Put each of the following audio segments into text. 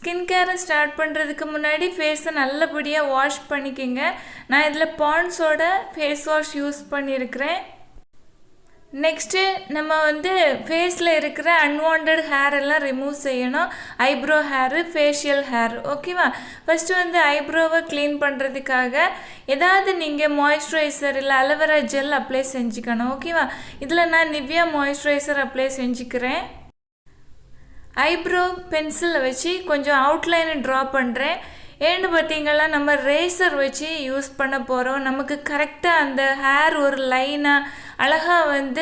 Skin கேரை start பண்ணுறதுக்கு முன்னாடி ஃபேஸை நல்லபடியாக வாஷ் பண்ணிக்கோங்க. நான் இதில் பாண்ட்ஸோட ஃபேஸ் வாஷ் யூஸ் பண்ணியிருக்கிறேன். நெக்ஸ்ட்டு நம்ம ஃபேஸில் இருக்கிற அன்வான்ட் ஹேர் எல்லாம் ரிமூவ் செய்யணும். Eyebrow hair, facial hair. ஓகேவா? ஃபஸ்ட்டு ஐப்ரோவை க்ளீன் பண்ணுறதுக்காக ஏதாவது நீங்கள் மாய்ஸ்சரைசர் இல்லை அலோவேரா ஜெல் அப்ளை செஞ்சுக்கணும். ஓகேவா? இதில் நான் நிவ்யா மாய்ஸ்சரைசர் அப்ளை செஞ்சுக்கிறேன். ஐப்ரோ பென்சிலை வச்சு கொஞ்சம் அவுட்லைனை ட்ரா பண்ணுறேன். ஏன்னு பார்த்தீங்கன்னா நம்ம ரேசர் வச்சு யூஸ் பண்ண போகிறோம். நமக்கு கரெக்டாக அந்த ஹேர் ஒரு லைனாக அழகாக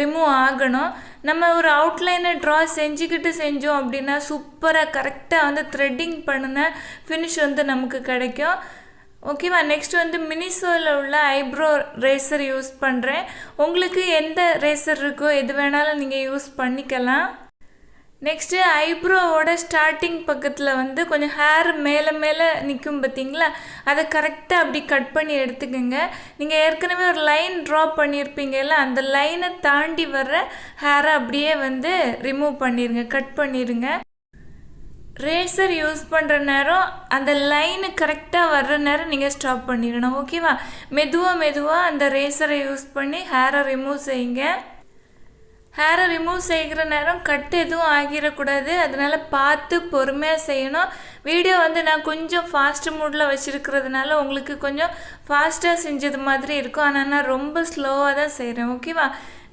ரிமூவ் ஆகணும். நம்ம ஒரு அவுட்லைனை ட்ரா செஞ்சோம் அப்படின்னா சூப்பராக கரெக்டாக த்ரெட்டிங் பண்ணின ஃபினிஷ் நமக்கு கிடைக்கும். ஓகேவா? நெக்ஸ்ட் மினிசோவில் உள்ள ஐப்ரோ ரேசர் யூஸ் பண்ணுறேன். உங்களுக்கு எந்த ரேசர் இருக்கோ எது வேணாலும் நீங்கள் யூஸ் பண்ணிக்கலாம். நெக்ஸ்ட்டு ஐப்ரோவோட ஸ்டார்டிங் பக்கத்தில் கொஞ்சம் ஹேர் மேலே நிற்கும் பார்த்தீங்களா, அதை கரெக்டாக அப்படி கட் பண்ணி எடுத்துக்கோங்க. நீங்கள் ஏற்கனவே ஒரு லைன் ட்ரா பண்ணியிருப்பீங்கல்ல, அந்த லைனை தாண்டி வர்ற ஹேரை அப்படியே ரிமூவ் பண்ணிடுங்க, கட் பண்ணிடுங்க. ரேசர் யூஸ் பண்ணுற நேரம் அந்த லைனு கரெக்டாக வர்ற நேரம் நீங்கள் ஸ்டாப் பண்ணிடணும். ஓகேவா? மெதுவாக அந்த ரேசரை யூஸ் பண்ணி ஹேரை ரிமூவ் செய்யுங்க. ஹேரை ரிமூவ் செய்கிற நேரம் கட் எதுவும் ஆகிடக்கூடாது. அதனால் பார்த்து பொறுமையாக செய்யணும். வீடியோ நான் கொஞ்சம் ஃபாஸ்ட் மூடில் வச்சுருக்கிறதுனால உங்களுக்கு கொஞ்சம் ஃபாஸ்ட்டாக செஞ்சது மாதிரி இருக்கும். ஆனால் நான் ரொம்ப ஸ்லோவாக தான் செய்கிறேன். ஓகேவா?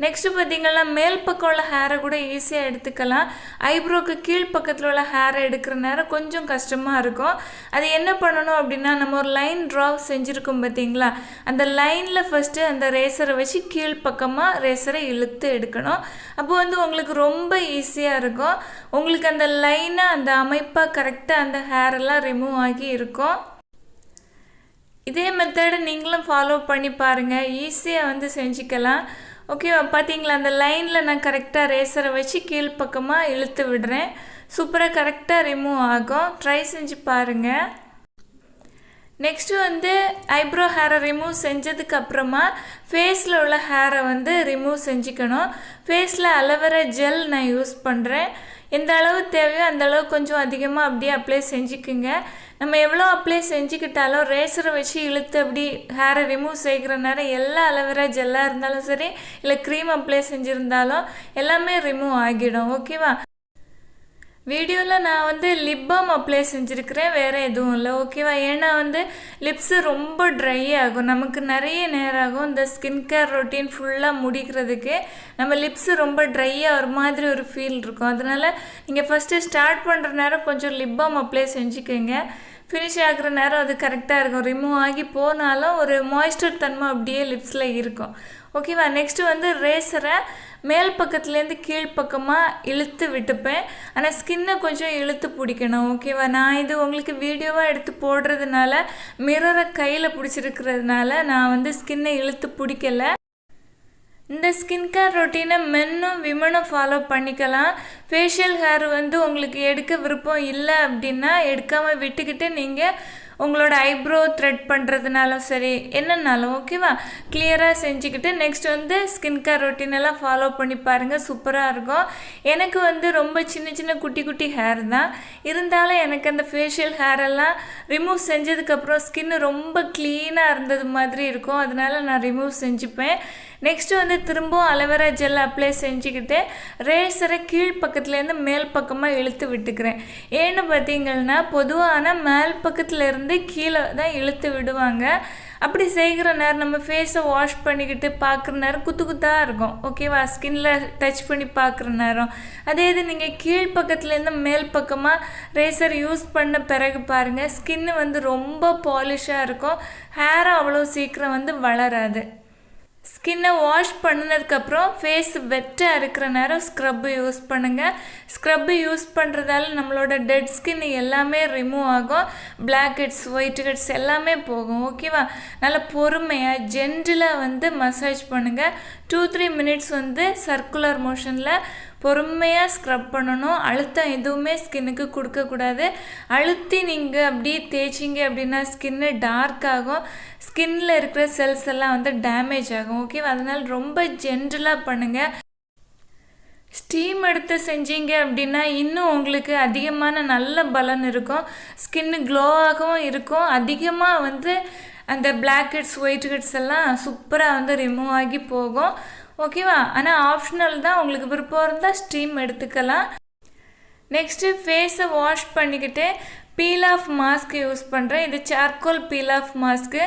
நெக்ஸ்ட்டு பார்த்திங்கன்னா மேல் பக்கம் உள்ள ஹேரை கூட ஈஸியாக எடுத்துக்கலாம். ஐப்ரோக்கு கீழ் பக்கத்தில் உள்ள ஹேரை எடுக்கிற நேரம் கொஞ்சம் கஷ்டமாக இருக்கும். அது என்ன பண்ணணும் அப்படின்னா, நம்ம ஒரு லைன் ட்ரா செஞ்சுருக்கோம் பார்த்திங்களா, அந்த லைனில் ஃபஸ்ட்டு அந்த ரேசரை வச்சு கீழ் பக்கமாக ரேசரை இழுத்து எடுக்கணும். அப்போது உங்களுக்கு ரொம்ப ஈஸியாக இருக்கும். உங்களுக்கு அந்த லைனாக அந்த அமைப்பாக கரெக்டாக அந்த ஹேரெல்லாம் ரிமூவ் ஆகி இருக்கும். இதே மெத்தடை நீங்களும் ஃபாலோ பண்ணி பாருங்கள். ஈஸியாக செஞ்சுக்கலாம். ஓகேவா? பார்த்தீங்களா, அந்த லைனில் நான் கரெக்டாக ரேசரை வச்சு கீழ்ப்பக்கமாக இழுத்து விடுறேன். சூப்பராக கரெக்டாக ரிமூவ் ஆகும். ட்ரை செஞ்சு பாருங்கள். நெக்ஸ்ட்டு ஐப்ரோ ஹேரை ரிமூவ் செஞ்சதுக்கப்புறமா ஃபேஸில் உள்ள ஹேரை ரிமூவ் செஞ்சுக்கணும். ஃபேஸில் அலோவேரா ஜெல் நான் யூஸ் பண்ணுறேன். எந்த அளவு தேவையோ அந்த அளவு கொஞ்சம் அதிகமாக அப்படியே அப்ளை செஞ்சுக்குங்க. நம்ம எவ்வளோ அப்ளை செஞ்சுக்கிட்டாலும் ரேசரை வச்சு இழுத்து அப்படி ஹேரை ரிமூவ் செய்கிற நேரம் எல்லா அலோவேரா ஜெல்லாக இருந்தாலும் சரி, இல்லை க்ரீம் அப்ளை செஞ்சுருந்தாலும் எல்லாமே ரிமூவ் ஆகிடும். ஓகேவா? வீடியோவில் நான் லிப் பாம் அப்ளை செஞ்சுருக்கிறேன், வேறு எதுவும் இல்லை. ஓகேவா? ஏன்னா லிப்ஸு ரொம்ப ட்ரை ஆகும், நமக்கு நிறைய நேரம் ஆகும் இந்த ஸ்கின் கேர் ரொட்டீன் ஃபுல்லாக முடிக்கிறதுக்கு. நம்ம லிப்ஸு ரொம்ப ட்ரையாக ஒரு மாதிரி ஒரு ஃபீல் இருக்கும். அதனால் நீங்கள் ஃபஸ்ட்டு ஸ்டார்ட் பண்ணுற நேரம் கொஞ்சம் லிப் பாம் அப்ளை செஞ்சுக்கோங்க. ஃபினிஷ் ஆகிற நேரம் அது கரெக்டாக இருக்கும். ரிமூவ் ஆகி போனாலும் ஒரு மாய்ஸ்சர் தன்மை அப்படியே லிப்ஸில் இருக்கும். ஓகேவா? நெக்ஸ்ட்டு ரேசரை மேல் பக்கத்துலேருந்து கீழ்ப்பக்கமாக இழுத்து விட்டுப்பேன். ஆனால் ஸ்கின்னை கொஞ்சம் இழுத்து பிடிக்கணும். ஓகேவா? நான் இது உங்களுக்கு வீடியோவாக எடுத்து போடுறதுனால மிரரை கையில் பிடிச்சிருக்கிறதுனால நான் ஸ்கின்னை இழுத்து பிடிக்கலை. இந்த ஸ்கின் கேர் ரொட்டீனை மென்னும் விமனும் ஃபாலோ பண்ணிக்கலாம். ஃபேஷியல் ஹேர் உங்களுக்கு எடுக்க விருப்பம் இல்லை அப்படின்னா எடுக்காமல் விட்டுக்கிட்டு நீங்கள் உங்களோட ஐப்ரோ த்ரெட் பண்ணுறதுனாலும் சரி, என்னன்னாலும் ஓகேவா, கிளியராக செஞ்சுக்கிட்டு நெக்ஸ்ட் ஸ்கின் கேர் ரொட்டீனெல்லாம் ஃபாலோ பண்ணி பாருங்கள். சூப்பராக இருக்கும். எனக்கு ரொம்ப சின்ன சின்ன குட்டி குட்டி ஹேர் தான் இருந்தாலும் எனக்கு அந்த ஃபேஷியல் ஹேரெல்லாம் ரிமூவ் செஞ்சதுக்கப்புறம் ஸ்கின்னு ரொம்ப க்ளீனாக இருந்தது மாதிரி இருக்கும். அதனால நான் ரிமூவ் செஞ்சுப்பேன். நெக்ஸ்ட்டு திரும்பவும் அலோவேரா ஜெல் அப்ளை செஞ்சுக்கிட்டு ரேசரை கீழ் பக்கத்துலேருந்து மேல் பக்கமாக இழுத்து விட்டுக்கிறேன். ஏன்னு பார்த்தீங்கன்னா பொதுவான மேல் பக்கத்துலேருந்து கீழே தான் இழுத்து விடுவாங்க. அப்படி செய்கிற நேரம் நம்ம ஃபேஸை வாஷ் பண்ணிக்கிட்டு பார்க்குற நேரம் குத்தாக இருக்கும். ஓகேவா? ஸ்கின்ல டச் பண்ணி பார்க்குற நேரம். அதே இது நீங்கள் கீழ் பக்கத்துலேருந்து மேல் பக்கமாக ரேசர் யூஸ் பண்ண பிறகு பாருங்கள், ஸ்கின்னு ரொம்ப பாலிஷாக இருக்கும். ஹேரும் அவ்வளோ சீக்கிரம் வளராது. ஸ்கின்னை வாஷ் பண்ணினதுக்கப்புறம் ஃபேஸ் வெட்டாக இருக்கிற நேரம் ஸ்க்ரப்பு யூஸ் பண்ணுங்கள். ஸ்க்ரப்பு யூஸ் பண்ணுறதால நம்மளோட டெட் ஸ்கின் எல்லாமே ரிமூவ் ஆகும். பிளாக் ஹெட்ஸ், ஒயிட் ஹெட்ஸ் எல்லாமே போகும். ஓகேவா? நல்லா பொறுமையாக ஜென்டிலாக மசாஜ் பண்ணுங்கள். 2-3 மினிட்ஸ் சர்க்குலர் மோஷனில் பொறுமையாக ஸ்க்ரப் பண்ணணும். அழுத்தம் எதுவுமே ஸ்கின்னுக்கு கொடுக்கக்கூடாது. அழுத்தி நீங்கள் அப்படியே தேய்ச்சிங்க அப்படின்னா ஸ்கின்னு டார்க் ஆகும். ஸ்கின்னில் இருக்கிற செல்ஸ் எல்லாம் டேமேஜ் ஆகும். ஓகேவா? அதனால் ரொம்ப ஜென்டலாக பண்ணுங்கள். ஸ்டீம் எடுத்து செஞ்சீங்க அப்படின்னா இன்னும் உங்களுக்கு அதிகமான நல்ல பலன் இருக்கும். ஸ்கின்னு க்ளோவாகவும் இருக்கும். அதிகமாக வந்து அந்த பிளாக் ஹெட்ஸ் ஒயிட் ஹெட்ஸ் எல்லாம் சூப்பராக வந்து ரிமூவ் ஆகி போகும். ஓகேவா? ஆனால் ஆப்ஷனல் தான், உங்களுக்கு விருப்பம் இருந்தால் ஸ்டீம் எடுத்துக்கலாம். நெக்ஸ்ட்டு ஃபேஸை வாஷ் பண்ணிக்கிட்டு பீல் ஆஃப் மாஸ்க் யூஸ் பண்ணுறேன். இது சார்கோல் பீல் ஆஃப் மாஸ்க்கு.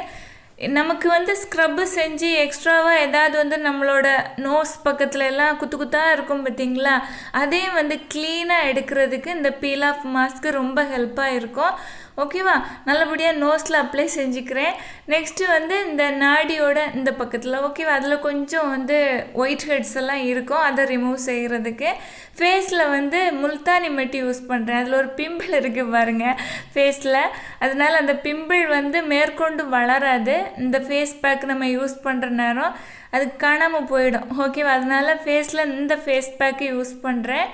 நமக்கு வந்து ஸ்க்ரப்பு செஞ்சு எக்ஸ்ட்ராவாக ஏதாவது வந்து நம்மளோட நோஸ் பக்கத்தில் எல்லாம் குத்து குத்தாக இருக்கும் பார்த்தீங்களா, அதே வந்து க்ளீனாக எடுக்கிறதுக்கு இந்த பீல் ஆஃப் மாஸ்க்கு ரொம்ப ஹெல்ப்பாக இருக்கும். ஓகேவா? நல்லபடியாக நோஸில் அப்ளை செஞ்சுக்கிறேன். நெக்ஸ்ட்டு வந்து இந்த நாடியோட இந்த பக்கத்தில், ஓகேவா, அதில் கொஞ்சம் வந்து ஒயிட் ஹெட்ஸ் எல்லாம் இருக்கும், அதை ரிமூவ் செய்கிறதுக்கு ஃபேஸில் வந்து முல்தானி மெட்டி யூஸ் பண்ணுறேன். அதில் ஒரு பிம்பிள் இருக்குது பாருங்கள் ஃபேஸில், அதனால் அந்த பிம்பிள் வந்து மேற்கொண்டு வளராது. இந்த ஃபேஸ் பேக் நம்ம யூஸ் பண்ணுற நேரம் அது காணாமல் போயிடும். ஓகேவா? அதனால் ஃபேஸில் இந்த ஃபேஸ் பேக்கு யூஸ் பண்ணுறேன்.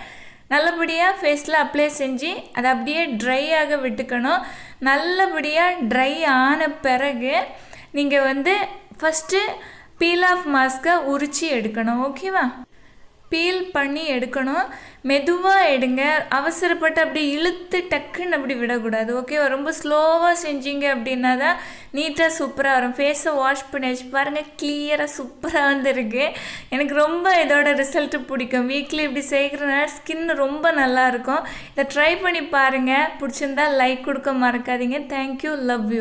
நல்லபடியாக ஃபேஸில் அப்ளை செஞ்சு அதை அப்படியே ட்ரை ஆக விட்டுக்கணும். நல்லபடியாக ட்ரை ஆன பிறகு நீங்கள் வந்து ஃபஸ்ட்டு பீல் ஆஃப் மாஸ்க்கை உரித்து எடுக்கணும். ஓகேவா? பீல் பண்ணி எடுக்கணும். மெதுவாக எடுங்க. அவசரப்பட்டு அப்படி இழுத்து டக்குன்னு அப்படி விடக்கூடாது. ஓகேவா? ரொம்ப ஸ்லோவாக செஞ்சீங்க அப்படின்னா தான் நீட்டாக சூப்பராக வரும். ஃபேஸை வாஷ் பண்ணி வச்சு பாருங்கள், கிளியராக சூப்பராக வந்துருக்கு. எனக்கு ரொம்ப இதோட ரிசல்ட்டு பிடிக்கும். வீக்லி இப்படி செய்கிறனால ஸ்கின் ரொம்ப நல்லாயிருக்கும். இதை ட்ரை பண்ணி பாருங்கள். பிடிச்சிருந்தா லைக் கொடுக்க மறக்காதீங்க. தேங்க்யூ. Love you.